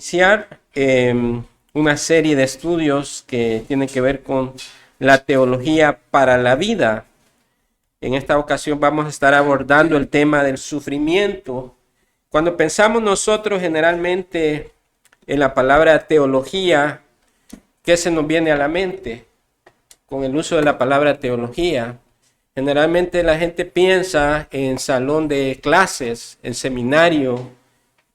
Iniciar una serie de estudios que tienen que ver con la teología para la vida. En esta ocasión vamos a estar abordando el tema del sufrimiento. Cuando pensamos nosotros generalmente en la palabra teología, ¿qué se nos viene a la mente con el uso de la palabra teología? Generalmente la gente piensa en salón de clases, en seminario,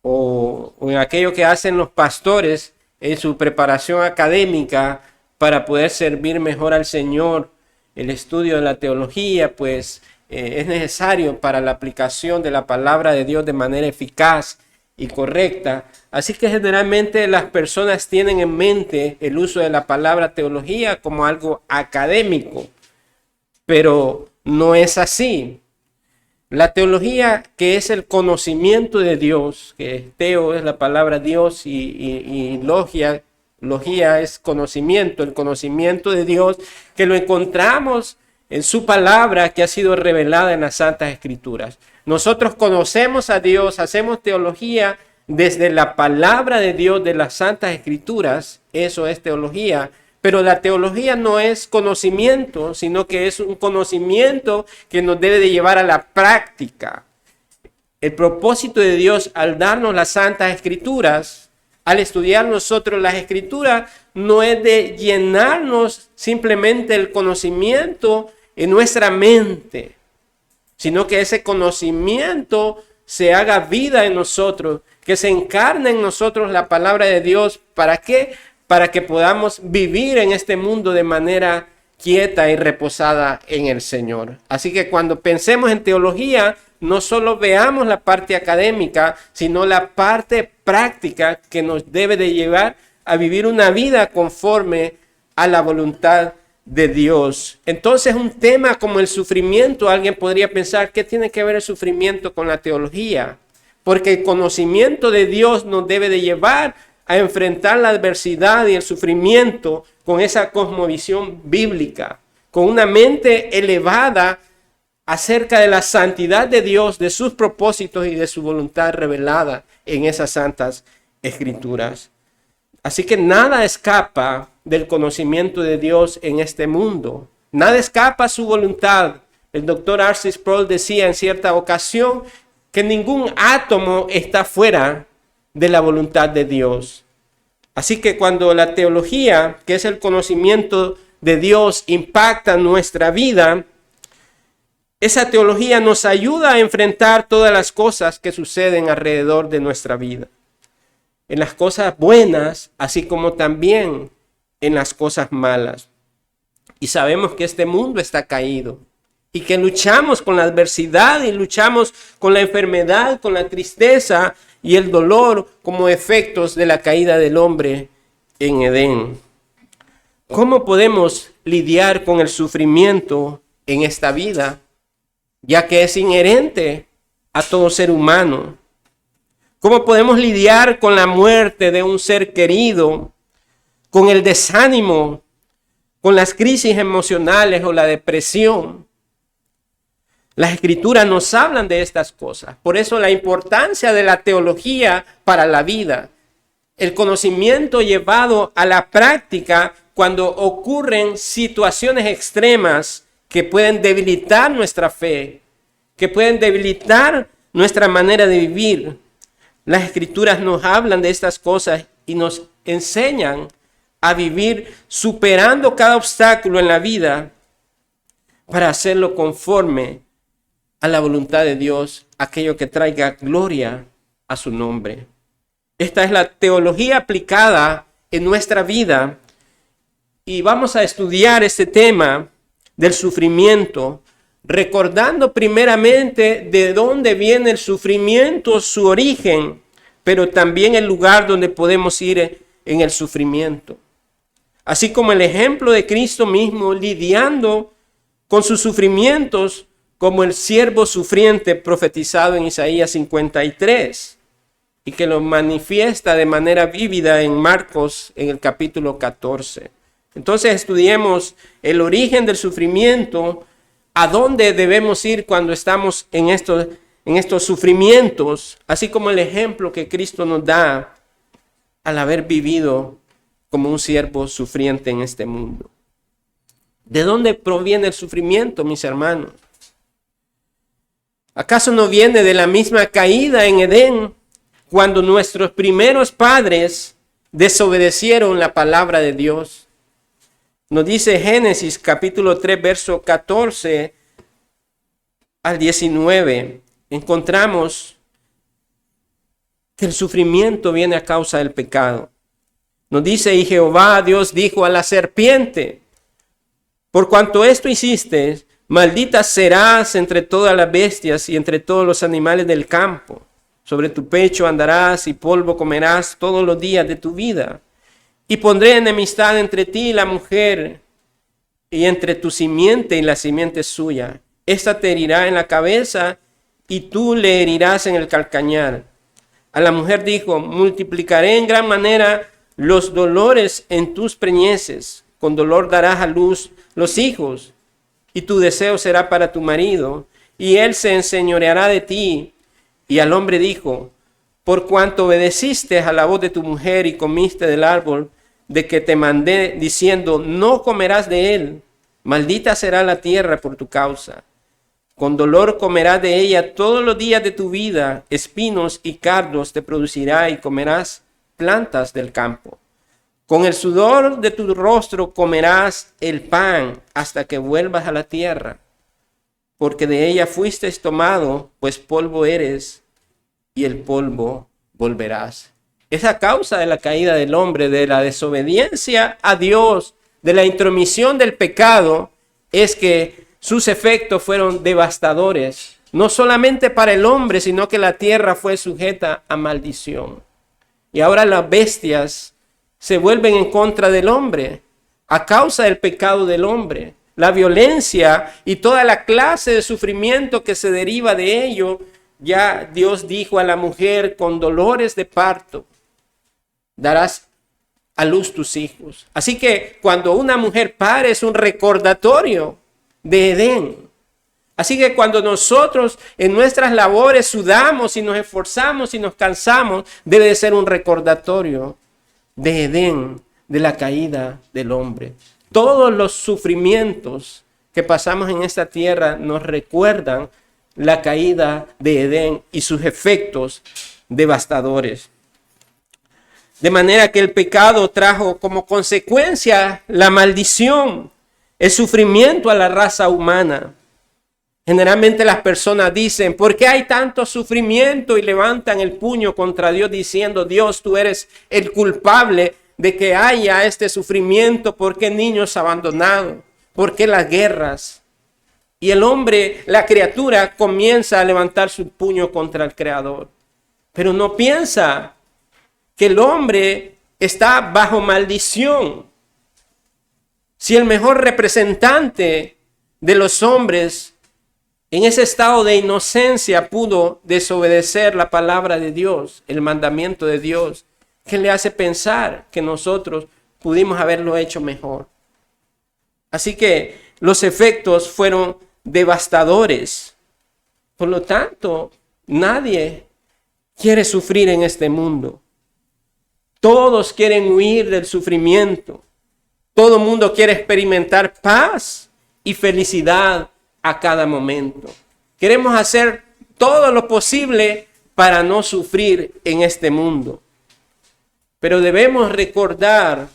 o en aquello que hacen los pastores en su preparación académica para poder servir mejor al Señor. El estudio de la teología, pues, es necesario para la aplicación de la palabra de Dios de manera eficaz y correcta. Así que generalmente las personas tienen en mente el uso de la palabra teología como algo académico, pero no es así. La teología, que es el conocimiento de Dios, que teo es la palabra Dios y logia es conocimiento, el conocimiento de Dios, que lo encontramos en su palabra que ha sido revelada en las Santas Escrituras. Nosotros conocemos a Dios, hacemos teología desde la palabra de Dios de las Santas Escrituras, eso es teología. Pero la teología no es conocimiento, sino que es un conocimiento que nos debe de llevar a la práctica. El propósito de Dios al darnos las Santas Escrituras, al estudiar nosotros las Escrituras, no es de llenarnos simplemente el conocimiento en nuestra mente, sino que ese conocimiento se haga vida en nosotros, que se encarne en nosotros la palabra de Dios. ¿Para qué? Para que podamos vivir en este mundo de manera quieta y reposada en el Señor. Así que cuando pensemos en teología, no solo veamos la parte académica, sino la parte práctica que nos debe de llevar a vivir una vida conforme a la voluntad de Dios. Entonces, un tema como el sufrimiento, alguien podría pensar, ¿qué tiene que ver el sufrimiento con la teología? Porque el conocimiento de Dios nos debe de llevar a enfrentar la adversidad y el sufrimiento con esa cosmovisión bíblica, con una mente elevada acerca de la santidad de Dios, de sus propósitos y de su voluntad revelada en esas santas escrituras. Así que nada escapa del conocimiento de Dios en este mundo. Nada escapa a su voluntad. El doctor R.C. Sproul decía en cierta ocasión que ningún átomo está fuera de la voluntad de Dios. Así que cuando la teología, que es el conocimiento de Dios, impacta nuestra vida, esa teología nos ayuda a enfrentar todas las cosas que suceden alrededor de nuestra vida. En las cosas buenas, así como también en las cosas malas. Y sabemos que este mundo está caído y que luchamos con la adversidad y luchamos con la enfermedad, con la tristeza y el dolor como efectos de la caída del hombre en Edén. ¿Cómo podemos lidiar con el sufrimiento en esta vida, ya que es inherente a todo ser humano? ¿Cómo podemos lidiar con la muerte de un ser querido, con el desánimo, con las crisis emocionales o la depresión? Las Escrituras nos hablan de estas cosas. Por eso la importancia de la teología para la vida. El conocimiento llevado a la práctica cuando ocurren situaciones extremas que pueden debilitar nuestra fe, que pueden debilitar nuestra manera de vivir. Las Escrituras nos hablan de estas cosas y nos enseñan a vivir superando cada obstáculo en la vida para hacerlo conforme a la voluntad de Dios, aquello que traiga gloria a su nombre. Esta es la teología aplicada en nuestra vida y vamos a estudiar este tema del sufrimiento, recordando primeramente de dónde viene el sufrimiento, su origen, pero también el lugar donde podemos ir en el sufrimiento. Así como el ejemplo de Cristo mismo lidiando con sus sufrimientos, como el siervo sufriente profetizado en Isaías 53 y que lo manifiesta de manera vívida en Marcos en el capítulo 14. Entonces estudiemos el origen del sufrimiento, a dónde debemos ir cuando estamos en estos sufrimientos, así como el ejemplo que Cristo nos da al haber vivido como un siervo sufriente en este mundo. ¿De dónde proviene el sufrimiento, mis hermanos? ¿Acaso no viene de la misma caída en Edén, cuando nuestros primeros padres desobedecieron la palabra de Dios? Nos dice Génesis capítulo 3, verso 14 al 19. Encontramos que el sufrimiento viene a causa del pecado. Nos dice, y Jehová Dios dijo a la serpiente: por cuanto esto hiciste, maldita serás entre todas las bestias y entre todos los animales del campo. Sobre tu pecho andarás y polvo comerás todos los días de tu vida. Y pondré enemistad entre ti y la mujer, y entre tu simiente y la simiente suya. Esta te herirá en la cabeza, y tú le herirás en el calcañar. A la mujer dijo: multiplicaré en gran manera los dolores en tus preñeces. Con dolor darás a luz los hijos, y tu deseo será para tu marido, y él se enseñoreará de ti. Y al hombre dijo: por cuanto obedeciste a la voz de tu mujer y comiste del árbol de que te mandé, diciendo: no comerás de él, maldita será la tierra por tu causa. Con dolor comerás de ella todos los días de tu vida, espinos y cardos te producirá, y comerás plantas del campo. Con el sudor de tu rostro comerás el pan hasta que vuelvas a la tierra, porque de ella fuiste tomado, pues polvo eres, y el polvo volverás. Esa causa de la caída del hombre, de la desobediencia a Dios, de la intromisión del pecado, es que sus efectos fueron devastadores, no solamente para el hombre, sino que la tierra fue sujeta a maldición. Y ahora las bestias se vuelven en contra del hombre a causa del pecado del hombre. La violencia y toda la clase de sufrimiento que se deriva de ello, ya Dios dijo a la mujer: con dolores de parto darás a luz tus hijos. Así que cuando una mujer pare es un recordatorio de Edén. Así que cuando nosotros en nuestras labores sudamos y nos esforzamos y nos cansamos, debe de ser un recordatorio de Edén, de la caída del hombre. Todos los sufrimientos que pasamos en esta tierra nos recuerdan la caída de Edén y sus efectos devastadores. De manera que el pecado trajo como consecuencia la maldición, el sufrimiento a la raza humana. Generalmente las personas dicen: ¿por qué hay tanto sufrimiento? Y levantan el puño contra Dios diciendo: Dios, tú eres el culpable de que haya este sufrimiento. ¿Por qué niños abandonados? ¿Por qué las guerras? Y el hombre, la criatura, comienza a levantar su puño contra el Creador. Pero no piensa que el hombre está bajo maldición. Si el mejor representante de los hombres en ese estado de inocencia pudo desobedecer la palabra de Dios, el mandamiento de Dios, ¿qué le hace pensar que nosotros pudimos haberlo hecho mejor? Así que los efectos fueron devastadores. Por lo tanto, nadie quiere sufrir en este mundo. Todos quieren huir del sufrimiento. Todo mundo quiere experimentar paz y felicidad a cada momento. Queremos hacer todo lo posible para no sufrir en este mundo. Pero debemos recordar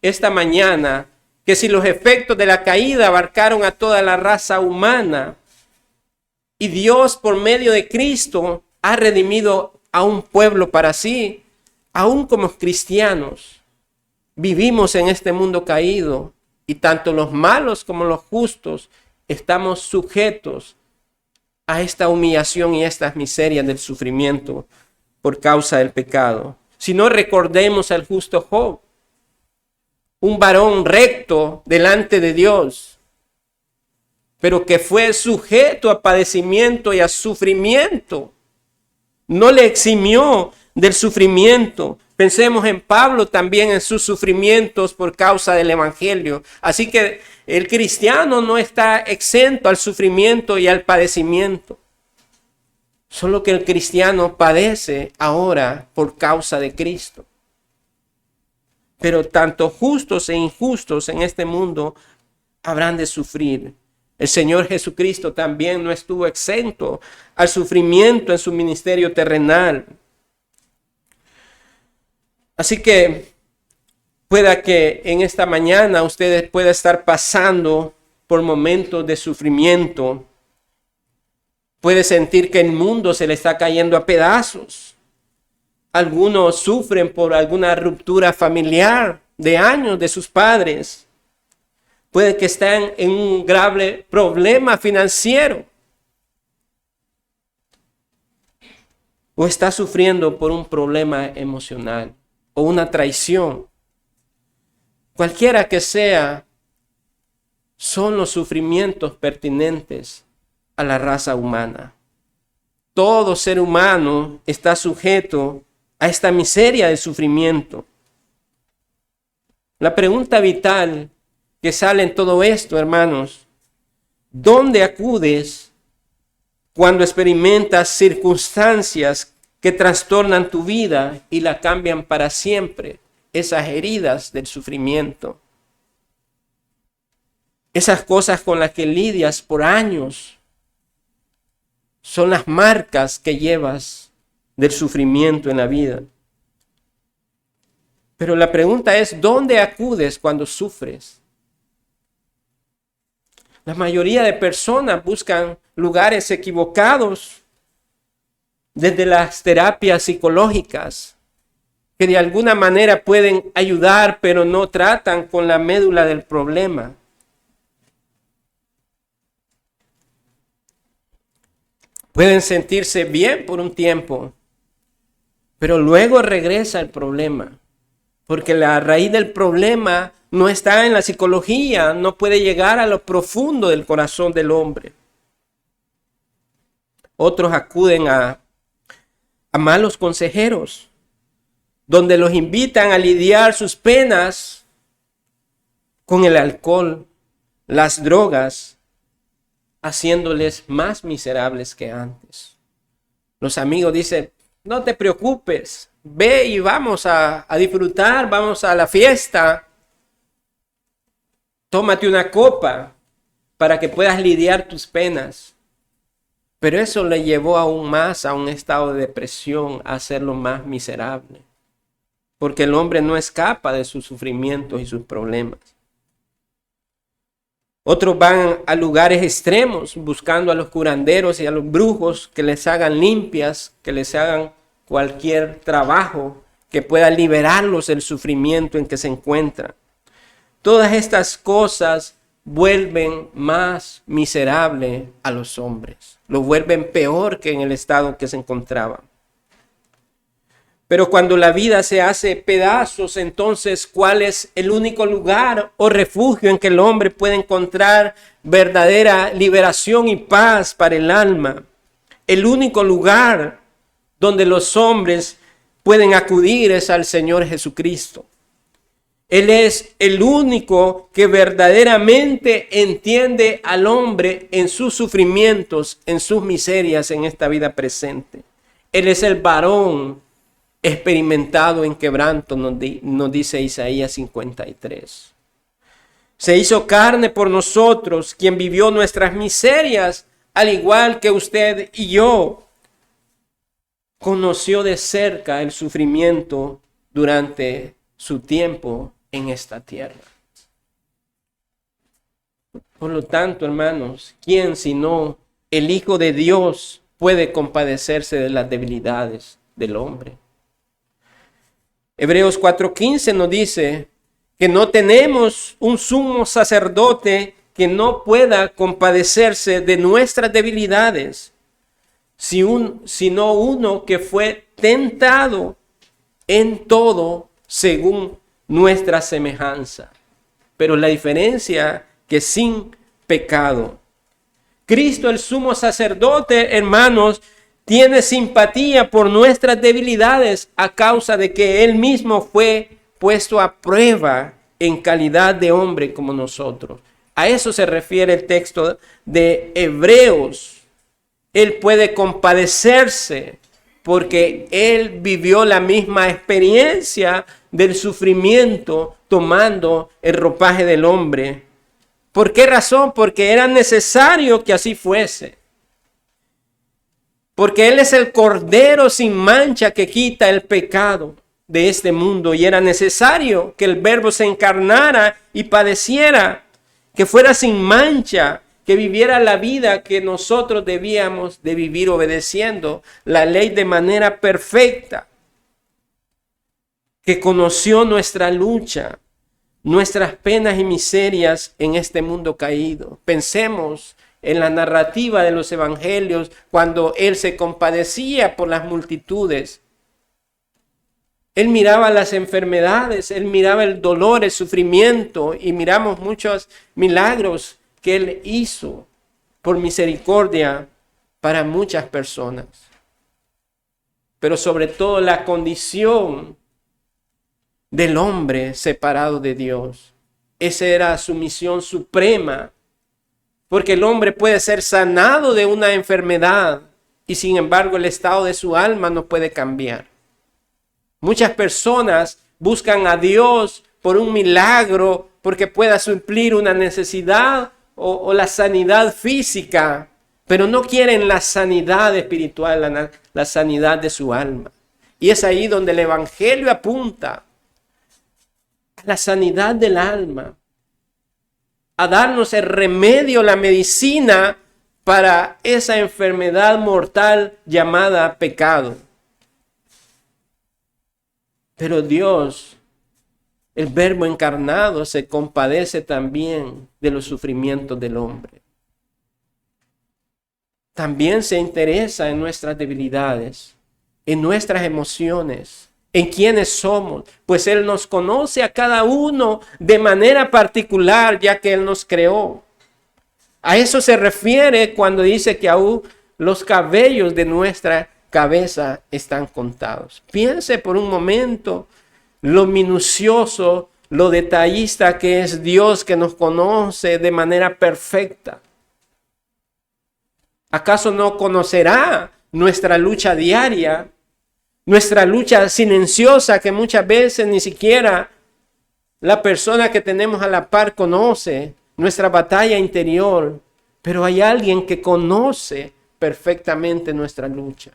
esta mañana que si los efectos de la caída abarcaron a toda la raza humana y Dios por medio de Cristo ha redimido a un pueblo para sí, aún como cristianos vivimos en este mundo caído y tanto los malos como los justos estamos sujetos a esta humillación y estas miserias del sufrimiento por causa del pecado. Si no, recordemos al justo Job, un varón recto delante de Dios, pero que fue sujeto a padecimiento y a sufrimiento. No le eximió del sufrimiento. Pensemos en Pablo también, en sus sufrimientos por causa del evangelio. Así que el cristiano no está exento al sufrimiento y al padecimiento. Solo que el cristiano padece ahora por causa de Cristo. pero tanto justos e injustos en este mundo habrán de sufrir. El Señor Jesucristo también no estuvo exento al sufrimiento en su ministerio terrenal. Así que pueda que en esta mañana usted pueda estar pasando por momentos de sufrimiento. Puede sentir que el mundo se le está cayendo a pedazos. Algunos sufren por alguna ruptura familiar de años de sus padres. Puede que estén en un grave problema financiero. O está sufriendo por un problema emocional o una traición. Cualquiera que sea, son los sufrimientos pertinentes a la raza humana. Todo ser humano está sujeto a esta miseria de sufrimiento. La pregunta vital que sale en todo esto, hermanos, ¿dónde acudes cuando experimentas circunstancias que trastornan tu vida y la cambian para siempre? Esas heridas del sufrimiento, esas cosas con las que lidias por años, son las marcas que llevas del sufrimiento en la vida. Pero la pregunta es, ¿dónde acudes cuando sufres? La mayoría de personas buscan lugares equivocados, desde las terapias psicológicas, que de alguna manera pueden ayudar, pero no tratan con la médula del problema. Pueden sentirse bien por un tiempo, pero luego regresa el problema, porque la raíz del problema no está en la psicología, no puede llegar a lo profundo del corazón del hombre. Otros acuden a malos consejeros, donde los invitan a lidiar sus penas con el alcohol, las drogas, haciéndoles más miserables que antes. Los amigos dicen, no te preocupes, ve y vamos a disfrutar, vamos a la fiesta. Tómate una copa para que puedas lidiar tus penas. Pero eso le llevó aún más a un estado de depresión, a hacerlo más miserable. Porque el hombre no escapa de sus sufrimientos y sus problemas. Otros van a lugares extremos buscando a los curanderos y a los brujos que les hagan limpias, que les hagan cualquier trabajo que pueda liberarlos del sufrimiento en que se encuentran. Todas estas cosas vuelven más miserable a los hombres. Lo vuelven peor que en el estado que se encontraban. Pero cuando la vida se hace pedazos, entonces, ¿cuál es el único lugar o refugio en que el hombre puede encontrar verdadera liberación y paz para el alma? El único lugar donde los hombres pueden acudir es al Señor Jesucristo. Él es el único que verdaderamente entiende al hombre en sus sufrimientos, en sus miserias en esta vida presente. Él es el varón experimentado en quebranto, nos dice Isaías 53. Se hizo carne por nosotros, quien vivió nuestras miserias, al igual que usted y yo. Conoció de cerca el sufrimiento durante su tiempo en esta tierra. Por lo tanto, hermanos, ¿quién sino el Hijo de Dios puede compadecerse de las debilidades del hombre? Hebreos 4:15 nos dice que no tenemos un sumo sacerdote que no pueda compadecerse de nuestras debilidades, sino uno que fue tentado en todo según nuestra semejanza, pero la diferencia que sin pecado. Cristo, el sumo sacerdote, hermanos, tiene simpatía por nuestras debilidades a causa de que Él mismo fue puesto a prueba en calidad de hombre como nosotros. A eso se refiere el texto de Hebreos. Él puede compadecerse porque Él vivió la misma experiencia del sufrimiento tomando el ropaje del hombre. ¿Por qué razón? Porque era necesario que así fuese. Porque Él es el Cordero sin mancha que quita el pecado de este mundo. Y era necesario que el Verbo se encarnara y padeciera, que fuera sin mancha, que viviera la vida que nosotros debíamos de vivir obedeciendo la ley de manera perfecta. Que conoció nuestra lucha, nuestras penas y miserias en este mundo caído. Pensemos en la narrativa de los evangelios cuando Él se compadecía por las multitudes. Él miraba las enfermedades, Él miraba el dolor, el sufrimiento, y miramos muchos milagros que Él hizo por misericordia para muchas personas. Pero sobre todo la condición del hombre separado de Dios. Esa era su misión suprema, porque el hombre puede ser sanado de una enfermedad y sin embargo el estado de su alma no puede cambiar. Muchas personas buscan a Dios por un milagro, porque pueda suplir una necesidad o la sanidad física, pero no quieren la sanidad espiritual, la sanidad de su alma. Y es ahí donde el evangelio apunta a la sanidad del alma, a darnos el remedio, la medicina para esa enfermedad mortal llamada pecado. Pero Dios, el Verbo encarnado, se compadece también de los sufrimientos del hombre. También se interesa en nuestras debilidades, en nuestras emociones, en quiénes somos, pues Él nos conoce a cada uno de manera particular, ya que Él nos creó. A eso se refiere cuando dice que aún los cabellos de nuestra cabeza están contados. Piense por un momento lo minucioso, lo detallista que es Dios, que nos conoce de manera perfecta. ¿Acaso no conocerá nuestra lucha diaria? Nuestra lucha silenciosa que muchas veces ni siquiera la persona que tenemos a la par conoce, nuestra batalla interior, pero hay alguien que conoce perfectamente nuestra lucha,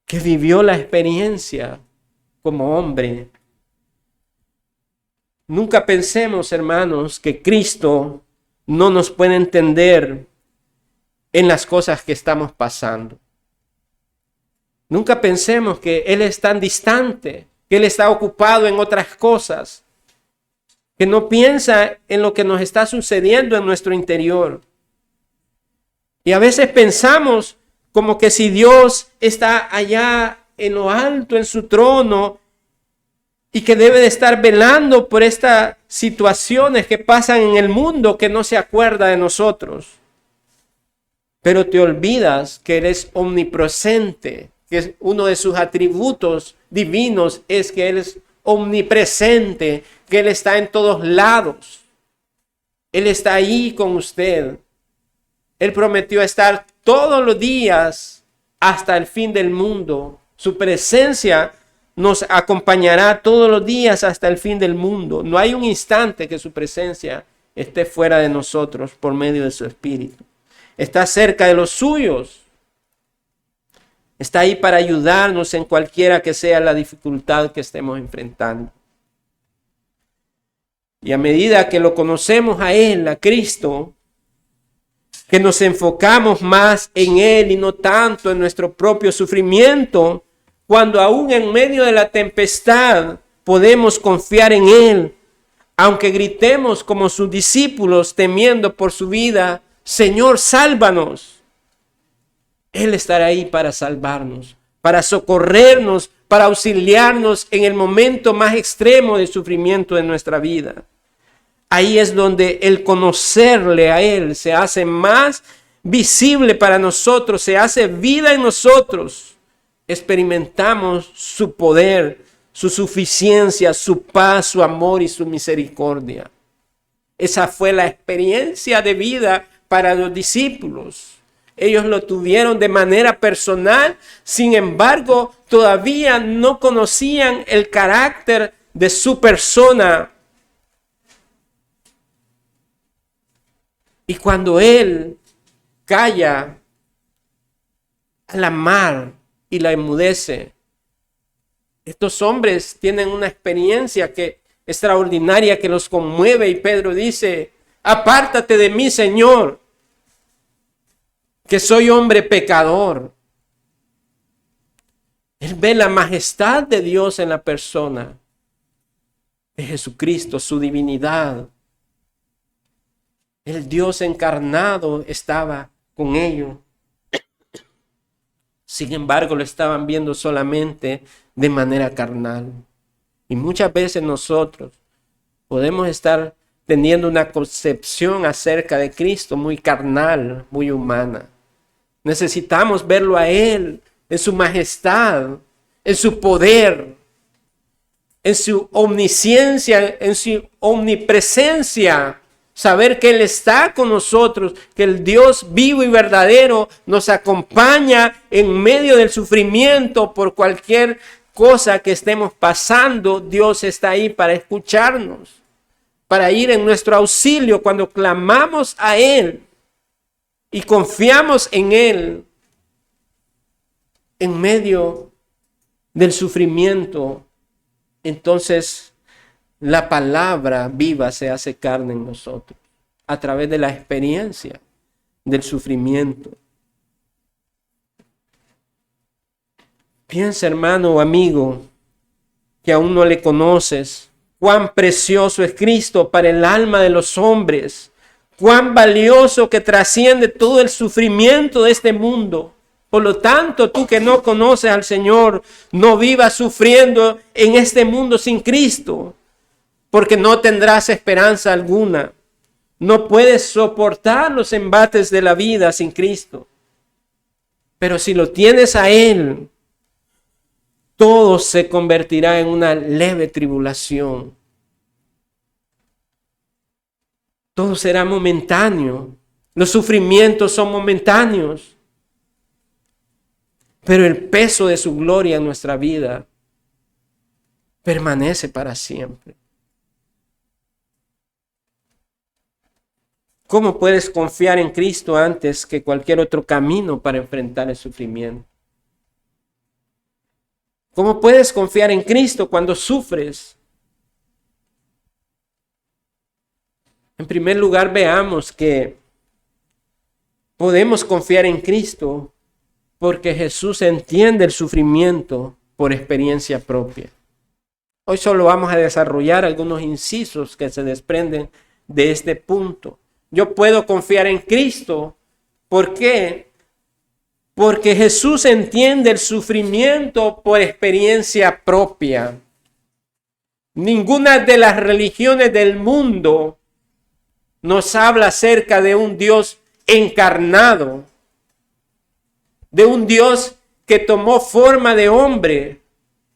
que vivió la experiencia como hombre. Nunca pensemos, hermanos, que Cristo no nos puede entender en las cosas que estamos pasando. Nunca pensemos que Él es tan distante, que Él está ocupado en otras cosas, que no piensa en lo que nos está sucediendo en nuestro interior. Y a veces pensamos como que si Dios está allá en lo alto, en su trono, y que debe de estar velando por estas situaciones que pasan en el mundo, que no se acuerda de nosotros. Pero te olvidas que Él es omnipresente, que uno de sus atributos divinos es que Él es omnipresente, que Él está en todos lados. Él está ahí con usted. Él prometió estar todos los días hasta el fin del mundo. Su presencia nos acompañará todos los días hasta el fin del mundo. No hay un instante que su presencia esté fuera de nosotros por medio de su Espíritu. Está cerca de los suyos. Está ahí para ayudarnos en cualquiera que sea la dificultad que estemos enfrentando. Y a medida que lo conocemos a Él, a Cristo, que nos enfocamos más en Él y no tanto en nuestro propio sufrimiento, cuando aún en medio de la tempestad podemos confiar en Él, aunque gritemos como sus discípulos temiendo por su vida, Señor, sálvanos. Él estará ahí para salvarnos, para socorrernos, para auxiliarnos en el momento más extremo de sufrimiento de nuestra vida. Ahí es donde el conocerle a Él se hace más visible para nosotros, se hace vida en nosotros. Experimentamos su poder, su suficiencia, su paz, su amor y su misericordia. Esa fue la experiencia de vida para los discípulos. Ellos lo tuvieron de manera personal, sin embargo, todavía no conocían el carácter de su persona. Y cuando Él calla a la mar y la enmudece, estos hombres tienen una experiencia extraordinaria que los conmueve, y Pedro dice: apártate de mí, Señor, que soy hombre pecador. Él ve la majestad de Dios en la persona de Jesucristo, su divinidad. El Dios encarnado estaba con ellos. Sin embargo, lo estaban viendo solamente de manera carnal. Y muchas veces nosotros podemos estar teniendo una concepción acerca de Cristo muy carnal, muy humana. Necesitamos verlo a Él en su majestad, en su poder, en su omnisciencia, en su omnipresencia. Saber que Él está con nosotros, que el Dios vivo y verdadero nos acompaña en medio del sufrimiento por cualquier cosa que estemos pasando. Dios está ahí para escucharnos, para ir en nuestro auxilio cuando clamamos a Él y confiamos en Él en medio del sufrimiento. Entonces la palabra viva se hace carne en nosotros a través de la experiencia del sufrimiento. Piensa, hermano o amigo, que aún no le conoces, cuán precioso es Cristo para el alma de los hombres, cuán valioso que trasciende todo el sufrimiento de este mundo. Por lo tanto, tú que no conoces al Señor, no vivas sufriendo en este mundo sin Cristo, porque no tendrás esperanza alguna. No puedes soportar los embates de la vida sin Cristo. Pero si lo tienes a Él, todo se convertirá en una leve tribulación. Todo será momentáneo. Los sufrimientos son momentáneos. Pero el peso de su gloria en nuestra vida permanece para siempre. ¿Cómo puedes confiar en Cristo antes que cualquier otro camino para enfrentar el sufrimiento? ¿Cómo puedes confiar en Cristo cuando sufres? En primer lugar, veamos que podemos confiar en Cristo porque Jesús entiende el sufrimiento por experiencia propia. Hoy solo vamos a desarrollar algunos incisos que se desprenden de este punto. Yo puedo confiar en Cristo. ¿Por qué? Porque Jesús entiende el sufrimiento por experiencia propia. Ninguna de las religiones del mundo nos habla acerca de un Dios encarnado, de un Dios que tomó forma de hombre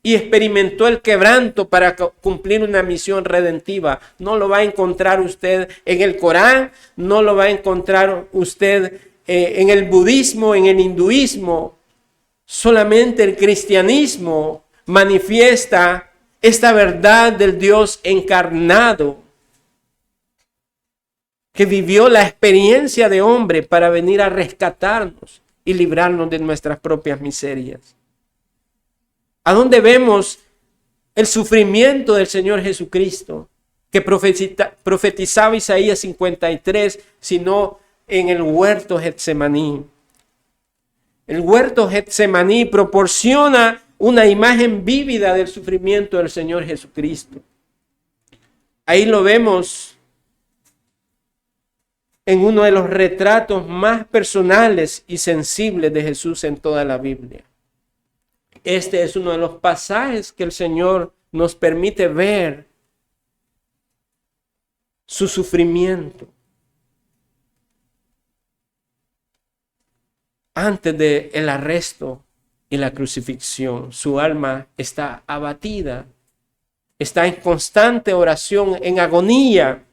y experimentó el quebranto para cumplir una misión redentiva. No lo va a encontrar usted en el Corán, no lo va a encontrar usted en el budismo, en el hinduismo. Solamente el cristianismo manifiesta esta verdad del Dios encarnado, que vivió la experiencia de hombre para venir a rescatarnos y librarnos de nuestras propias miserias. ¿A dónde vemos el sufrimiento del Señor Jesucristo que profetizaba Isaías 53, sino en el huerto Getsemaní? El huerto Getsemaní proporciona una imagen vívida del sufrimiento del Señor Jesucristo. Ahí lo vemos en uno de los retratos más personales y sensibles de Jesús en toda la Biblia. Este es uno de los pasajes que el Señor nos permite ver su sufrimiento. Antes del arresto y la crucifixión, su alma está abatida, está en constante oración, en agonía.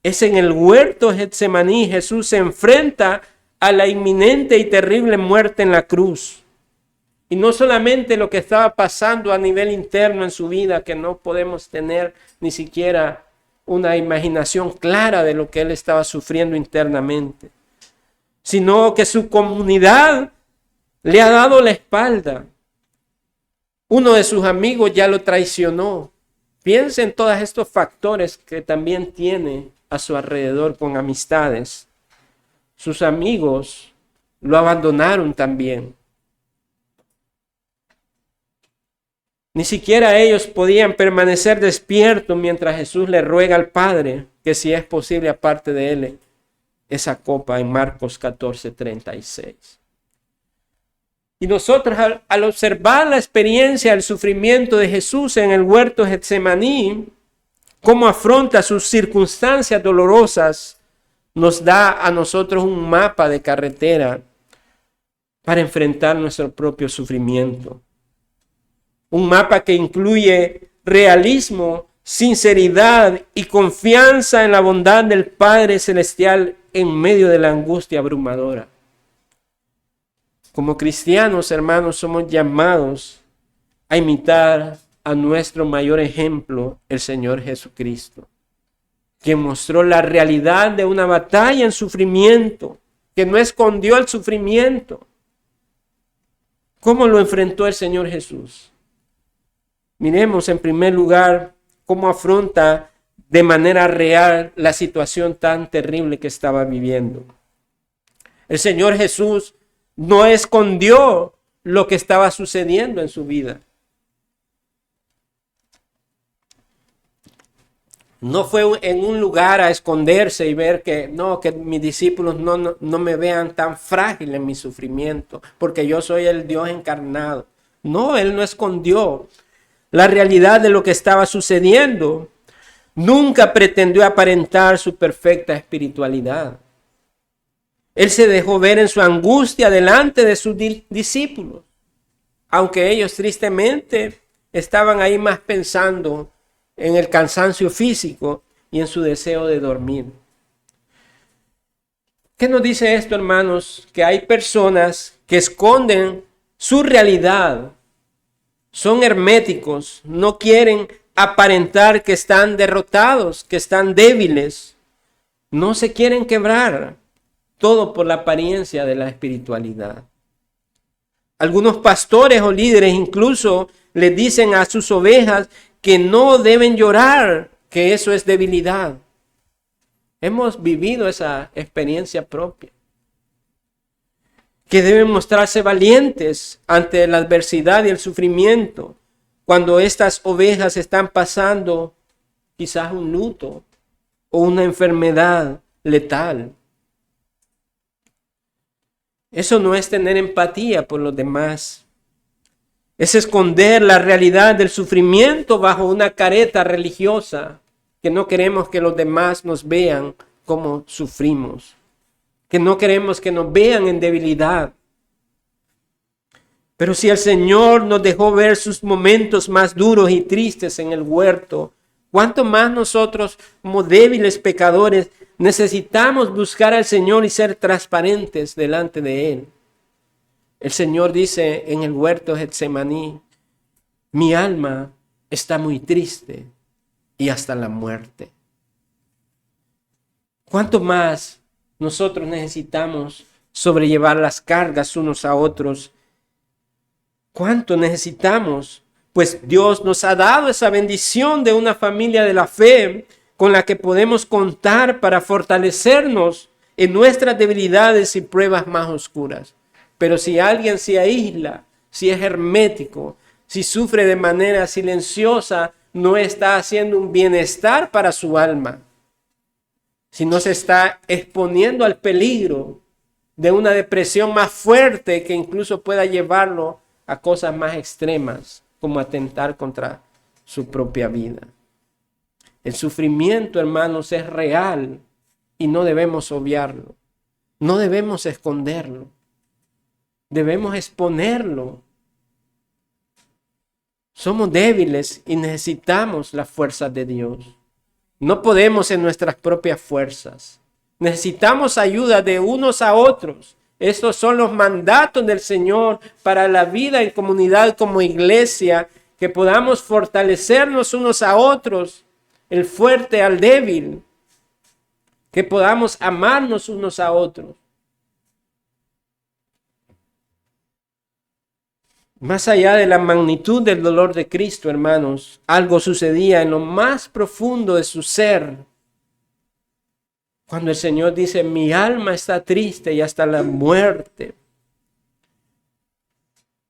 Es en el huerto Getsemaní, Jesús se enfrenta a la inminente y terrible muerte en la cruz. Y no solamente lo que estaba pasando a nivel interno en su vida, que no podemos tener ni siquiera una imaginación clara de lo que él estaba sufriendo internamente, sino que su comunidad le ha dado la espalda. Uno de sus amigos ya lo traicionó. Piensa en todos estos factores que también tiene a su alrededor con amistades. Sus amigos lo abandonaron también. Ni siquiera ellos podían permanecer despiertos mientras Jesús le ruega al Padre que si es posible aparte de él esa copa en Marcos 14:36. Y nosotros al observar la experiencia del sufrimiento de Jesús en el huerto de Getsemaní, cómo afronta sus circunstancias dolorosas, nos da a nosotros un mapa de carretera para enfrentar nuestro propio sufrimiento. Un mapa que incluye realismo, sinceridad y confianza en la bondad del Padre Celestial en medio de la angustia abrumadora. Como cristianos, hermanos, somos llamados a imitar a nuestro mayor ejemplo, el Señor Jesucristo, quien mostró la realidad de una batalla en sufrimiento, que no escondió el sufrimiento. ¿Cómo lo enfrentó el Señor Jesús? Miremos en primer lugar cómo afronta de manera real la situación tan terrible que estaba viviendo. El Señor Jesús no escondió lo que estaba sucediendo en su vida. No fue en un lugar a esconderse y ver que mis discípulos no me vean tan frágil en mi sufrimiento, porque yo soy el Dios encarnado. No, él no escondió la realidad de lo que estaba sucediendo. Nunca pretendió aparentar su perfecta espiritualidad. Él se dejó ver en su angustia delante de sus discípulos, aunque ellos tristemente estaban ahí más pensando en el cansancio físico y en su deseo de dormir. ¿Qué nos dice esto, hermanos? Que hay personas que esconden su realidad, son herméticos, no quieren aparentar que están derrotados, que están débiles, no se quieren quebrar, todo por la apariencia de la espiritualidad. Algunos pastores o líderes incluso les dicen a sus ovejas que no deben llorar, que eso es debilidad. Hemos vivido esa experiencia propia. Que deben mostrarse valientes ante la adversidad y el sufrimiento cuando estas ovejas están pasando quizás un luto o una enfermedad letal. Eso no es tener empatía por los demás. Es esconder la realidad del sufrimiento bajo una careta religiosa, que no queremos que los demás nos vean como sufrimos, que no queremos que nos vean en debilidad. Pero si el Señor nos dejó ver sus momentos más duros y tristes en el huerto, ¿cuánto más nosotros, como débiles pecadores, necesitamos buscar al Señor y ser transparentes delante de Él? El Señor dice en el huerto de Getsemaní: mi alma está muy triste y hasta la muerte. ¿Cuánto más nosotros necesitamos sobrellevar las cargas unos a otros? ¿Cuánto necesitamos? Pues Dios nos ha dado esa bendición de una familia de la fe con la que podemos contar para fortalecernos en nuestras debilidades y pruebas más oscuras. Pero si alguien se aísla, si es hermético, si sufre de manera silenciosa, no está haciendo un bienestar para su alma, sino se está exponiendo al peligro de una depresión más fuerte que incluso pueda llevarlo a cosas más extremas, como atentar contra su propia vida. El sufrimiento, hermanos, es real y no debemos obviarlo. No debemos esconderlo. Debemos exponerlo. Somos débiles y necesitamos las fuerzas de Dios. No podemos en nuestras propias fuerzas. Necesitamos ayuda de unos a otros. Estos son los mandatos del Señor para la vida en comunidad como iglesia, que podamos fortalecernos unos a otros, el fuerte al débil, que podamos amarnos unos a otros. Más allá de la magnitud del dolor de Cristo, hermanos, algo sucedía en lo más profundo de su ser. Cuando el Señor dice, mi alma está triste y hasta la muerte.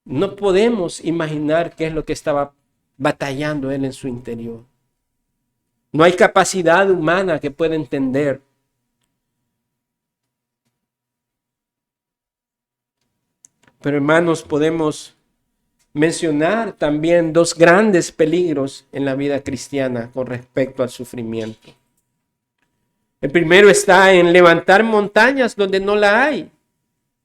No podemos imaginar qué es lo que estaba batallando Él en su interior. No hay capacidad humana que pueda entender. Pero hermanos, podemos mencionar también dos grandes peligros en la vida cristiana con respecto al sufrimiento. El primero está en levantar montañas donde no la hay.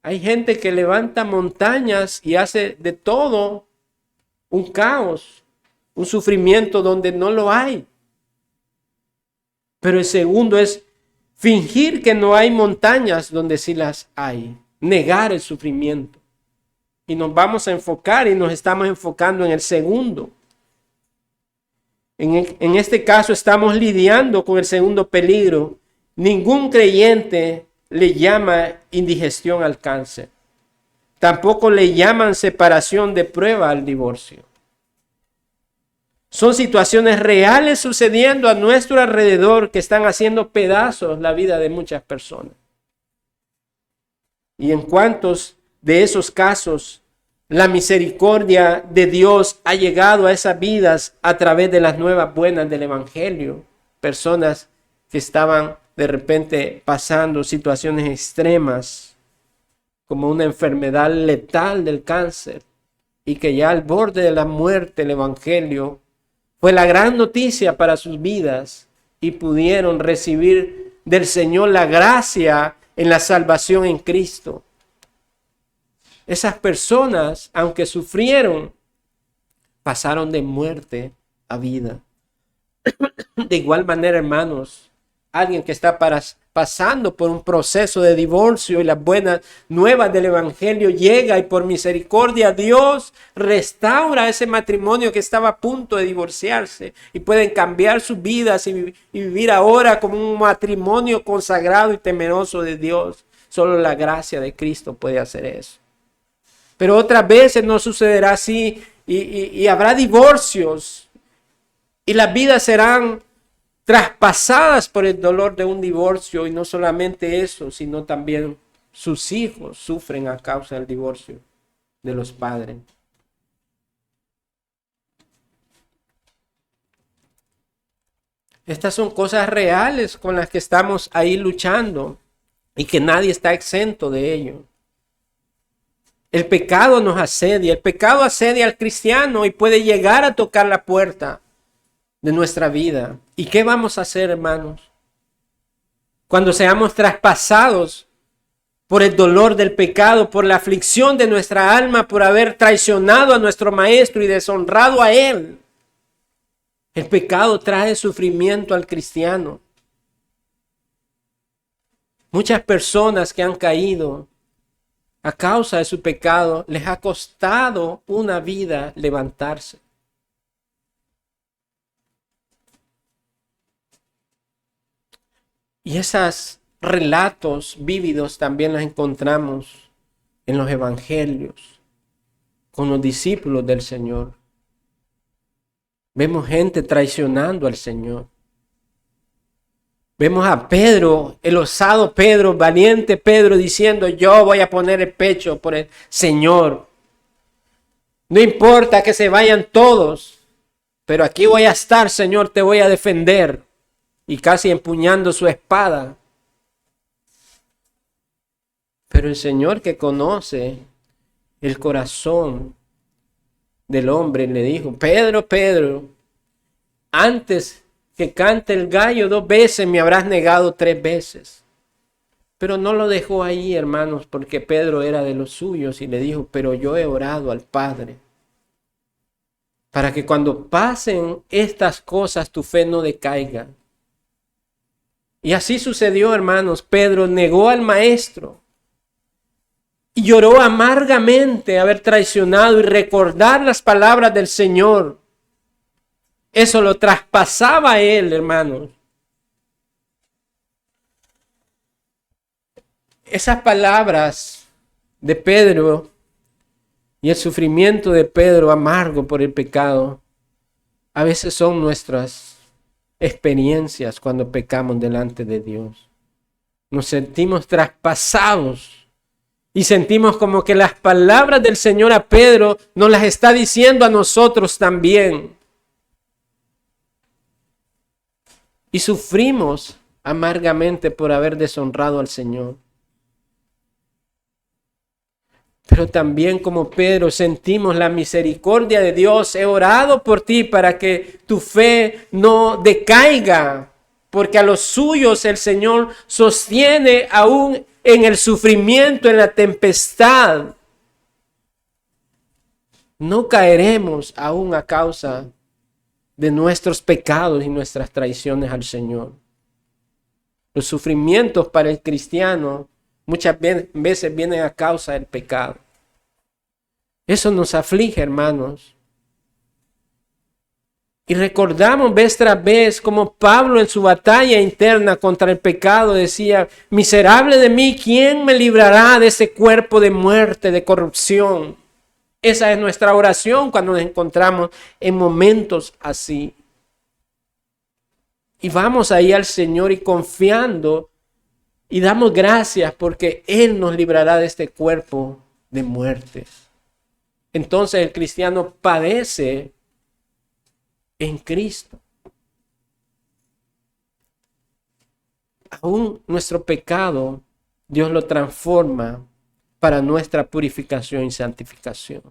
Hay gente que levanta montañas y hace de todo un caos, un sufrimiento donde no lo hay. Pero el segundo es fingir que no hay montañas donde sí las hay, negar el sufrimiento. Y nos vamos a enfocar y nos estamos enfocando en el segundo. En este caso estamos lidiando con el segundo peligro. Ningún creyente le llama indigestión al cáncer. Tampoco le llaman separación de prueba al divorcio. Son situaciones reales sucediendo a nuestro alrededor que están haciendo pedazos la vida de muchas personas. ¿Y en cuántos de esos casos la misericordia de Dios ha llegado a esas vidas a través de las nuevas buenas del Evangelio? Personas que estaban de repente pasando situaciones extremas, como una enfermedad letal del cáncer, y que ya al borde de la muerte el Evangelio fue la gran noticia para sus vidas y pudieron recibir del Señor la gracia en la salvación en Cristo. Esas personas, aunque sufrieron, pasaron de muerte a vida. De igual manera, hermanos, alguien que está pasando por un proceso de divorcio y las buenas nuevas del Evangelio llega y por misericordia Dios restaura ese matrimonio que estaba a punto de divorciarse y pueden cambiar sus vidas y vivir ahora como un matrimonio consagrado y temeroso de Dios. Solo la gracia de Cristo puede hacer eso. Pero otras veces no sucederá así y habrá divorcios y las vidas serán traspasadas por el dolor de un divorcio, y no solamente eso, sino también sus hijos sufren a causa del divorcio de los padres. Estas son cosas reales con las que estamos ahí luchando y que nadie está exento de ello. El pecado nos asedia, el pecado asedia al cristiano y puede llegar a tocar la puerta de nuestra vida. ¿Y qué vamos a hacer, hermanos? Cuando seamos traspasados por el dolor del pecado, por la aflicción de nuestra alma, por haber traicionado a nuestro maestro y deshonrado a él. El pecado trae sufrimiento al cristiano. Muchas personas que han caído a causa de su pecado, les ha costado una vida levantarse. Y esos relatos vívidos también los encontramos en los evangelios, con los discípulos del Señor. Vemos gente traicionando al Señor. Vemos a Pedro, el osado Pedro, valiente Pedro, diciendo, yo voy a poner el pecho por el Señor. No importa que se vayan todos, pero aquí voy a estar, Señor, te voy a defender. Y casi empuñando su espada. Pero el Señor, que conoce el corazón del hombre, le dijo, Pedro, Pedro, antes que cante el gallo 2 veces me habrás negado 3 veces. Pero no lo dejó ahí, hermanos, porque Pedro era de los suyos y le dijo, pero yo he orado al Padre para que cuando pasen estas cosas tu fe no decaiga. Y así sucedió, hermanos. Pedro negó al maestro y lloró amargamente haber traicionado y recordar las palabras del Señor. Eso lo traspasaba a él, hermanos. Esas palabras de Pedro y el sufrimiento de Pedro amargo por el pecado, a veces son nuestras experiencias cuando pecamos delante de Dios. Nos sentimos traspasados y sentimos como que las palabras del Señor a Pedro nos las está diciendo a nosotros también. Y sufrimos amargamente por haber deshonrado al Señor. Pero también como Pedro sentimos la misericordia de Dios. He orado por ti para que tu fe no decaiga, porque a los suyos el Señor sostiene aún en el sufrimiento, en la tempestad. No caeremos aún a causa de nuestros pecados y nuestras traiciones al Señor. Los sufrimientos para el cristiano muchas veces vienen a causa del pecado. Eso nos aflige, hermanos. Y recordamos vez tras vez como Pablo en su batalla interna contra el pecado decía: miserable de mí, ¿quién me librará de ese cuerpo de muerte, de corrupción? Esa es nuestra oración cuando nos encontramos en momentos así. Y vamos ahí al Señor y confiando y damos gracias porque Él nos librará de este cuerpo de muerte. Entonces el cristiano padece en Cristo. Aún nuestro pecado, Dios lo transforma para nuestra purificación y santificación.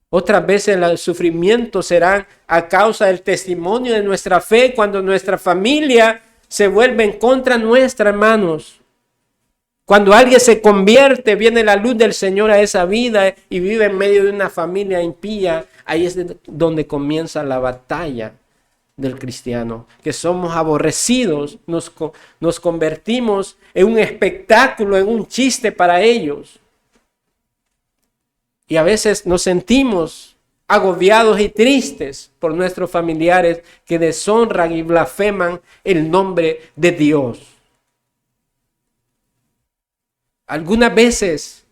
Otras veces los sufrimientos serán a causa del testimonio de nuestra fe, cuando nuestra familia se vuelve en contra nuestra, hermanos. Cuando alguien se convierte, viene la luz del Señor a esa vida y vive en medio de una familia impía, ahí es donde comienza la batalla del cristiano, que somos aborrecidos, nos convertimos en un espectáculo, en un chiste para ellos. Y a veces nos sentimos agobiados y tristes por nuestros familiares que deshonran y blasfeman el nombre de Dios. Algunas veces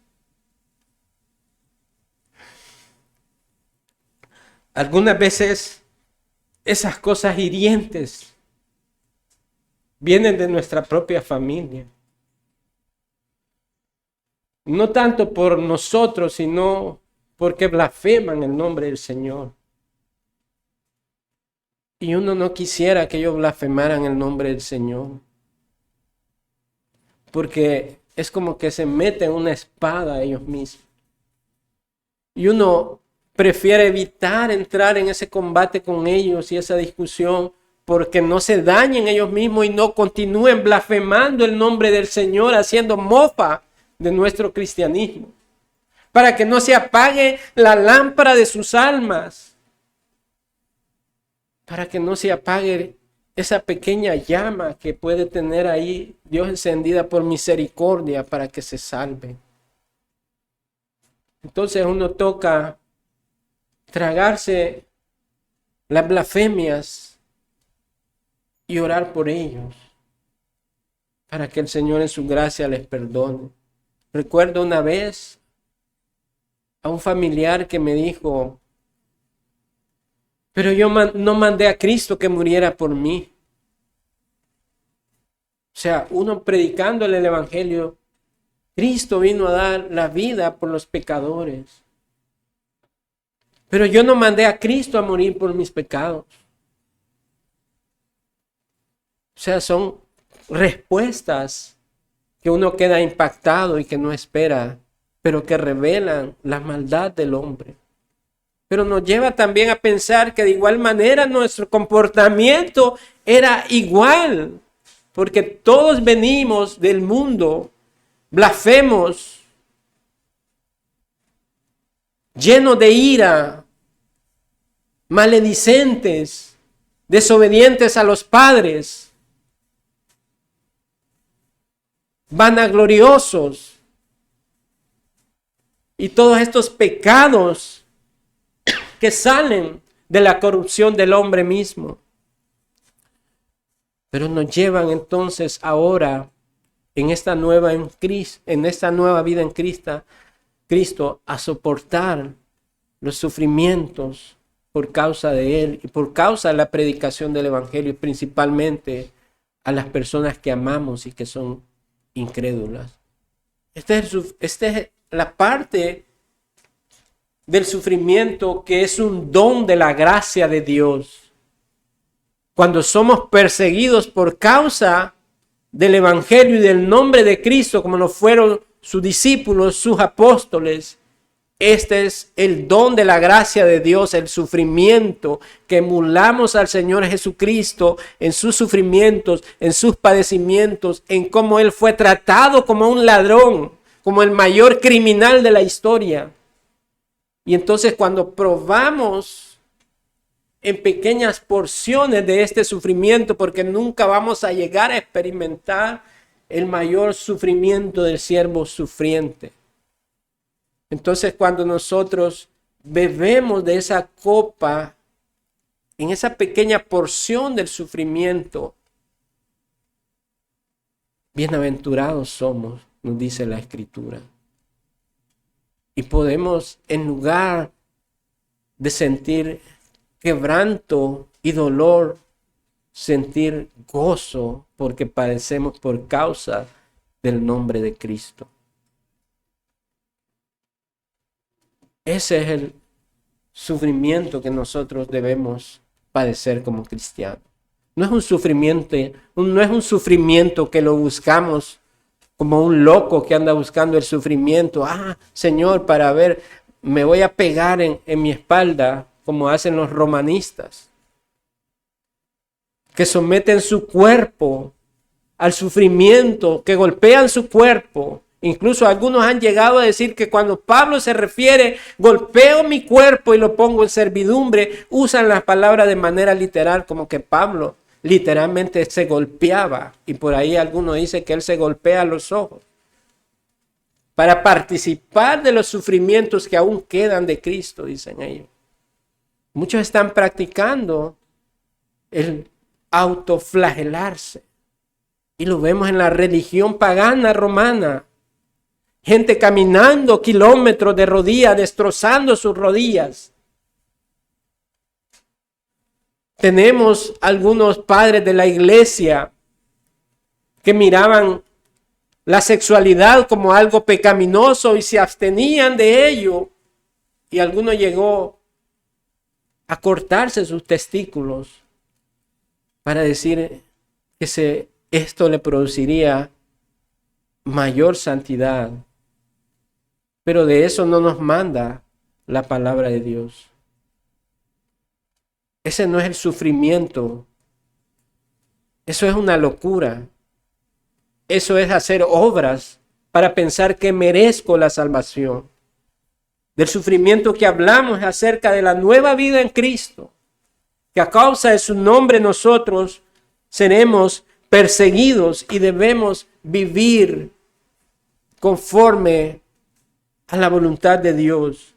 esas cosas hirientes vienen de nuestra propia familia. No tanto por nosotros, sino porque blasfeman el nombre del Señor. Y uno no quisiera que ellos blasfemaran el nombre del Señor, porque es como que se meten una espada a ellos mismos. Y uno prefiere evitar entrar en ese combate con ellos y esa discusión, porque no se dañen ellos mismos y no continúen blasfemando el nombre del Señor, haciendo mofa de nuestro cristianismo, para que no se apague la lámpara de sus almas, para que no se apague esa pequeña llama que puede tener ahí Dios encendida por misericordia para que se salve. Entonces uno toca tragarse las blasfemias y orar por ellos para que el Señor en su gracia les perdone. Recuerdo una vez a un familiar que me dijo: pero yo no mandé a Cristo que muriera por mí. O sea, uno predicándole el evangelio, Cristo vino a dar la vida por los pecadores. Pero yo no mandé a Cristo a morir por mis pecados. O sea, son respuestas que uno queda impactado y que no espera, pero que revelan la maldad del hombre. Pero nos lleva también a pensar que de igual manera nuestro comportamiento era igual, porque todos venimos del mundo, blasfemos, llenos de ira, maledicentes, desobedientes a los padres. vanagloriosos y todos estos pecados que salen de la corrupción del hombre mismo. Pero nos llevan entonces ahora en esta nueva vida en Cristo a soportar los sufrimientos por causa de Él y por causa de la predicación del Evangelio, principalmente a las personas que amamos y que son incrédulas. Esta es la parte del sufrimiento que es un don de la gracia de Dios. Cuando somos perseguidos por causa del Evangelio y del nombre de Cristo, como lo fueron sus discípulos, sus apóstoles, este es el don de la gracia de Dios, el sufrimiento que emulamos al Señor Jesucristo en sus sufrimientos, en sus padecimientos, en cómo Él fue tratado como un ladrón, como el mayor criminal de la historia. Y entonces cuando probamos en pequeñas porciones de este sufrimiento, porque nunca vamos a llegar a experimentar el mayor sufrimiento del siervo sufriente. Entonces cuando nosotros bebemos de esa copa, en esa pequeña porción del sufrimiento, bienaventurados somos, nos dice la Escritura. Y podemos, en lugar de sentir quebranto y dolor, sentir gozo porque padecemos por causa del nombre de Cristo. Ese es el sufrimiento que nosotros debemos padecer como cristianos. No es un sufrimiento que lo buscamos como un loco que anda buscando el sufrimiento. Señor, para ver, me voy a pegar en mi espalda, como hacen los romanistas, que someten su cuerpo al sufrimiento, que golpean su cuerpo. Incluso algunos han llegado a decir que cuando Pablo se refiere, golpeo mi cuerpo y lo pongo en servidumbre, usan las palabras de manera literal, como que Pablo literalmente se golpeaba. Y por ahí algunos dicen que él se golpea los ojos para participar de los sufrimientos que aún quedan de Cristo, dicen ellos. Muchos están practicando el autoflagelarse. Y lo vemos en la religión pagana romana. Gente caminando kilómetros de rodillas, destrozando sus rodillas. Tenemos algunos padres de la iglesia que miraban la sexualidad como algo pecaminoso y se abstenían de ello. Y alguno llegó a cortarse sus testículos para decir que esto le produciría mayor santidad. Pero de eso no nos manda la palabra de Dios. Ese no es el sufrimiento. Eso es una locura. Eso es hacer obras para pensar que merezco la salvación. Del sufrimiento que hablamos es acerca de la nueva vida en Cristo, que a causa de su nombre nosotros seremos perseguidos y debemos vivir conforme a la voluntad de Dios.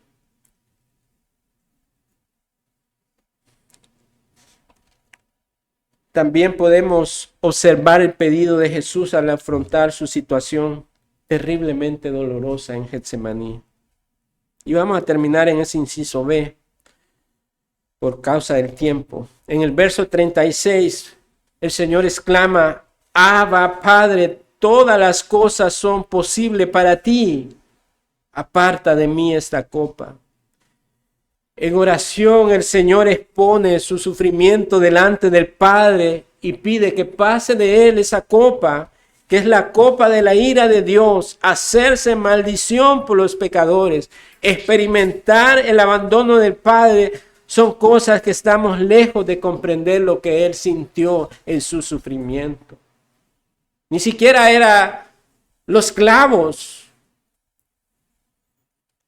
También podemos observar el pedido de Jesús al afrontar su situación terriblemente dolorosa en Getsemaní. Y vamos a terminar en ese inciso B por causa del tiempo. En el verso 36, el Señor exclama: Abba, Padre, todas las cosas son posibles para ti. Aparta de mí esta copa. En oración el Señor expone su sufrimiento delante del Padre y pide que pase de él esa copa, que es la copa de la ira de Dios, hacerse maldición por los pecadores, experimentar el abandono del Padre. Son cosas que estamos lejos de comprender lo que él sintió en su sufrimiento. Ni siquiera era los clavos,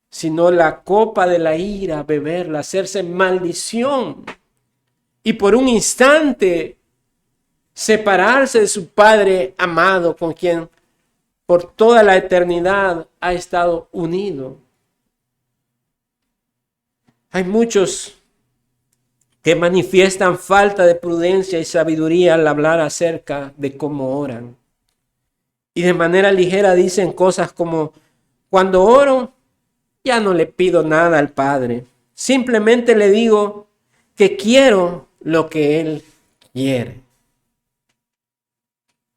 sino la copa de la ira, beberla, hacerse maldición. Y por un instante separarse de su Padre amado, con quien por toda la eternidad ha estado unido. Hay muchos que manifiestan falta de prudencia y sabiduría al hablar acerca de cómo oran. Y de manera ligera dicen cosas como: cuando oro, ya no le pido nada al Padre. Simplemente le digo que quiero lo que Él quiere.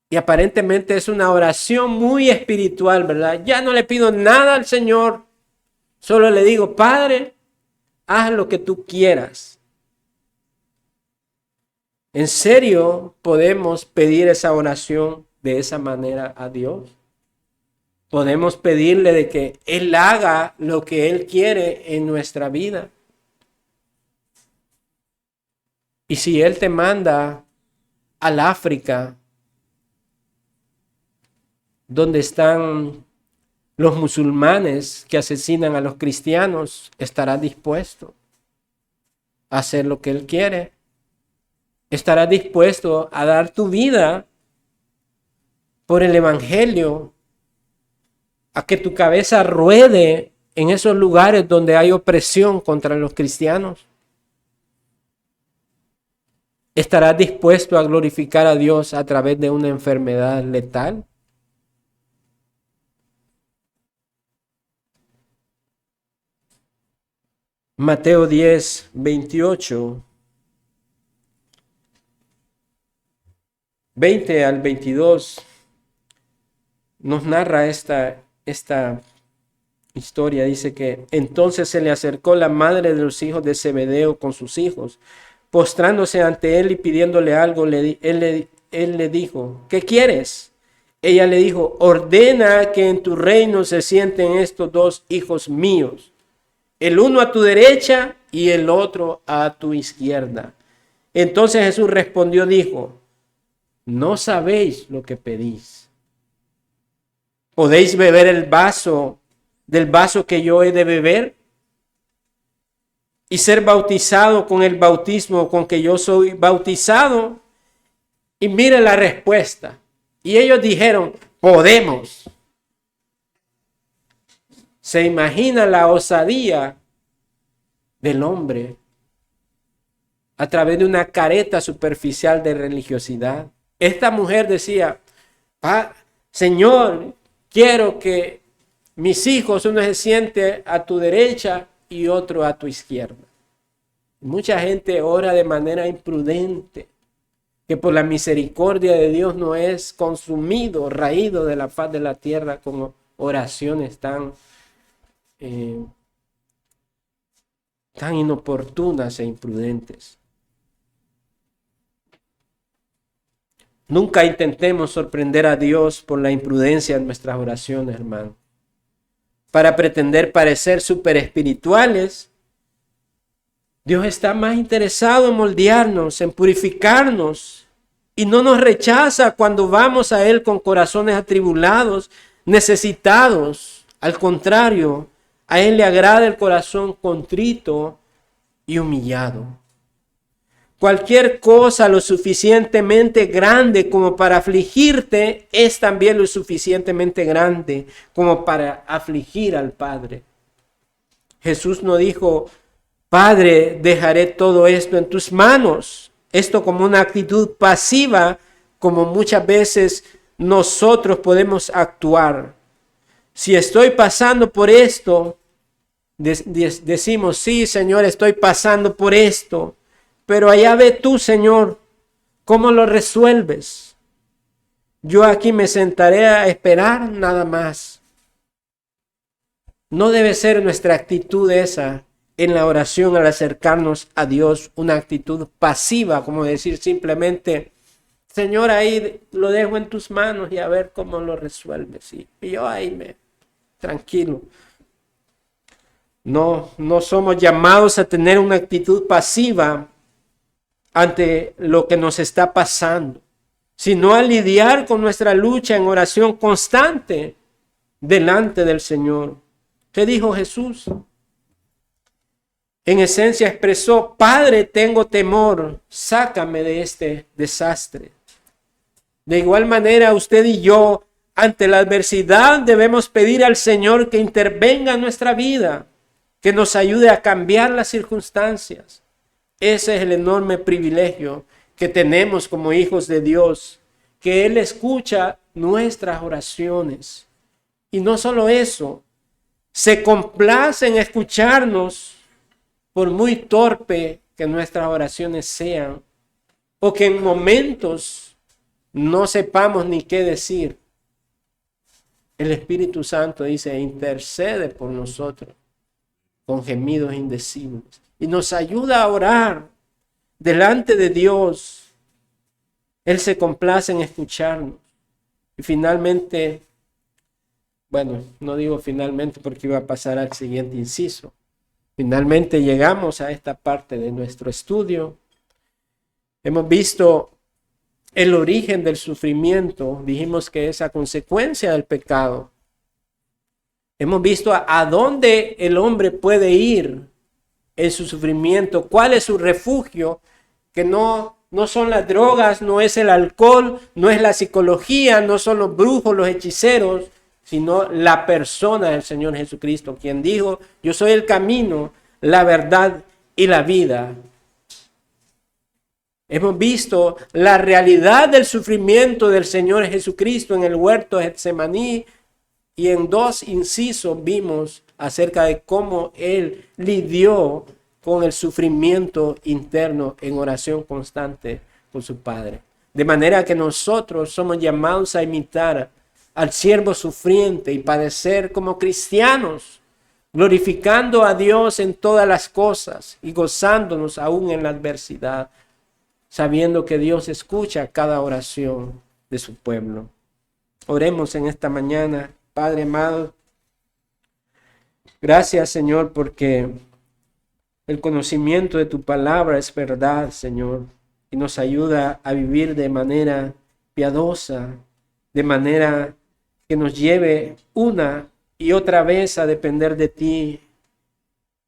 Y aparentemente es una oración muy espiritual, ¿verdad? Ya no le pido nada al Señor. Solo le digo: Padre, haz lo que tú quieras. ¿En serio podemos pedir esa oración de esa manera a Dios? Podemos pedirle de que Él haga lo que Él quiere en nuestra vida. Y si Él te manda al África, donde están los musulmanes que asesinan a los cristianos, ¿estarás dispuesto a hacer lo que Él quiere? ¿Estarás dispuesto a dar tu vida por el Evangelio? A que tu cabeza ruede en esos lugares donde hay opresión contra los cristianos. ¿Estarás dispuesto a glorificar a Dios a través de una enfermedad letal? Mateo 10, 28, 20 al 22 nos narra esta historia. Dice que entonces se le acercó la madre de los hijos de Zebedeo con sus hijos. Postrándose ante él y pidiéndole algo, él le dijo: ¿qué quieres? Ella le dijo: ordena que en tu reino se sienten estos dos hijos míos, el uno a tu derecha y el otro a tu izquierda. Entonces Jesús respondió, dijo: no sabéis lo que pedís. ¿Podéis beber del vaso que yo he de beber? Y ser bautizado con el bautismo con que yo soy bautizado. Y mire la respuesta. Y ellos dijeron: podemos. Se imagina la osadía del hombre a través de una careta superficial de religiosidad. Esta mujer decía: Señor, quiero que mis hijos, uno se siente a tu derecha y otro a tu izquierda. Mucha gente ora de manera imprudente, que por la misericordia de Dios no es consumido, raído de la faz de la tierra con oraciones tan inoportunas e imprudentes. Nunca intentemos sorprender a Dios por la imprudencia en nuestras oraciones, hermano. Para pretender parecer súper espirituales, Dios está más interesado en moldearnos, en purificarnos, y no nos rechaza cuando vamos a Él con corazones atribulados, necesitados. Al contrario, a Él le agrada el corazón contrito y humillado. Cualquier cosa lo suficientemente grande como para afligirte es también lo suficientemente grande como para afligir al Padre. Jesús no dijo: Padre, dejaré todo esto en tus manos. Esto como una actitud pasiva, como muchas veces nosotros podemos actuar. Si estoy pasando por esto, decimos: sí, Señor, estoy pasando por esto. Pero allá ve tú, Señor, cómo lo resuelves. Yo aquí me sentaré a esperar nada más. No debe ser nuestra actitud esa en la oración al acercarnos a Dios, una actitud pasiva, como decir simplemente: Señor, ahí lo dejo en tus manos y a ver cómo lo resuelves. Y yo ahí tranquilo. No somos llamados a tener una actitud pasiva ante lo que nos está pasando, sino a lidiar con nuestra lucha en oración constante delante del Señor. ¿Qué dijo Jesús? En esencia expresó: Padre, tengo temor, sácame de este desastre. De igual manera, usted y yo ante la adversidad debemos pedir al Señor que intervenga en nuestra vida, que nos ayude a cambiar las circunstancias. Ese es el enorme privilegio que tenemos como hijos de Dios, que Él escucha nuestras oraciones. Y no solo eso, se complace en escucharnos, por muy torpe que nuestras oraciones sean, o que en momentos no sepamos ni qué decir. El Espíritu Santo dice, intercede por nosotros con gemidos indecibles y nos ayuda a orar delante de Dios. Él se complace en escucharnos. Y finalmente, bueno, no digo finalmente porque iba a pasar al siguiente inciso. Finalmente llegamos a esta parte de nuestro estudio. Hemos visto el origen del sufrimiento. Dijimos que es a consecuencia del pecado. Hemos visto a dónde el hombre puede ir en su sufrimiento. ¿Cuál es su refugio? Que no son las drogas, no es el alcohol, no es la psicología, no son los brujos, los hechiceros, sino la persona del Señor Jesucristo, quien dijo, yo soy el camino, la verdad y la vida. Hemos visto la realidad del sufrimiento del Señor Jesucristo en el huerto de Getsemaní, y en 2 incisos vimos acerca de cómo Él lidió con el sufrimiento interno en oración constante con su Padre. De manera que nosotros somos llamados a imitar al siervo sufriente y padecer como cristianos, glorificando a Dios en todas las cosas y gozándonos aún en la adversidad, sabiendo que Dios escucha cada oración de su pueblo. Oremos en esta mañana. Padre amado, gracias, Señor, porque el conocimiento de tu palabra es verdad, Señor, y nos ayuda a vivir de manera piadosa, de manera que nos lleve una y otra vez a depender de ti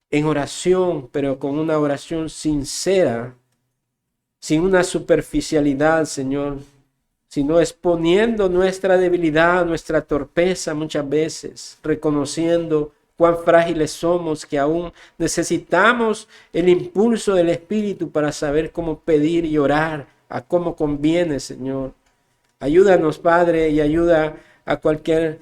en oración, pero con una oración sincera, sin una superficialidad, Señor, sino exponiendo nuestra debilidad, nuestra torpeza muchas veces, reconociendo cuán frágiles somos, que aún necesitamos el impulso del Espíritu para saber cómo pedir y orar a cómo conviene, Señor. Ayúdanos, Padre, y ayuda a cualquier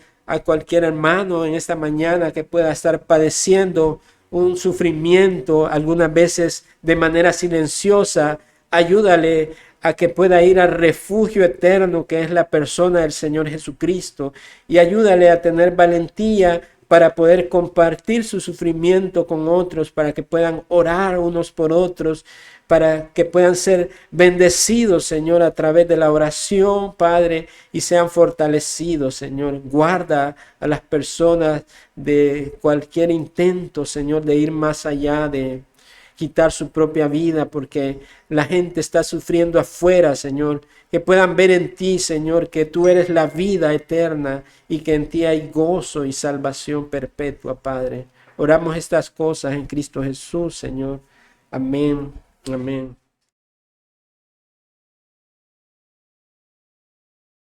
hermano en esta mañana que pueda estar padeciendo un sufrimiento, algunas veces de manera silenciosa. Ayúdale a que pueda ir al refugio eterno que es la persona del Señor Jesucristo, y ayúdale a tener valentía para poder compartir su sufrimiento con otros, para que puedan orar unos por otros, para que puedan ser bendecidos, Señor, a través de la oración, Padre, y sean fortalecidos, Señor. Guarda a las personas de cualquier intento, Señor, de ir más allá, de quitar su propia vida, porque la gente está sufriendo afuera, Señor. Que puedan ver en ti, Señor, que tú eres la vida eterna y que en ti hay gozo y salvación perpetua, Padre. Oramos estas cosas en Cristo Jesús, Señor. Amén. Amén.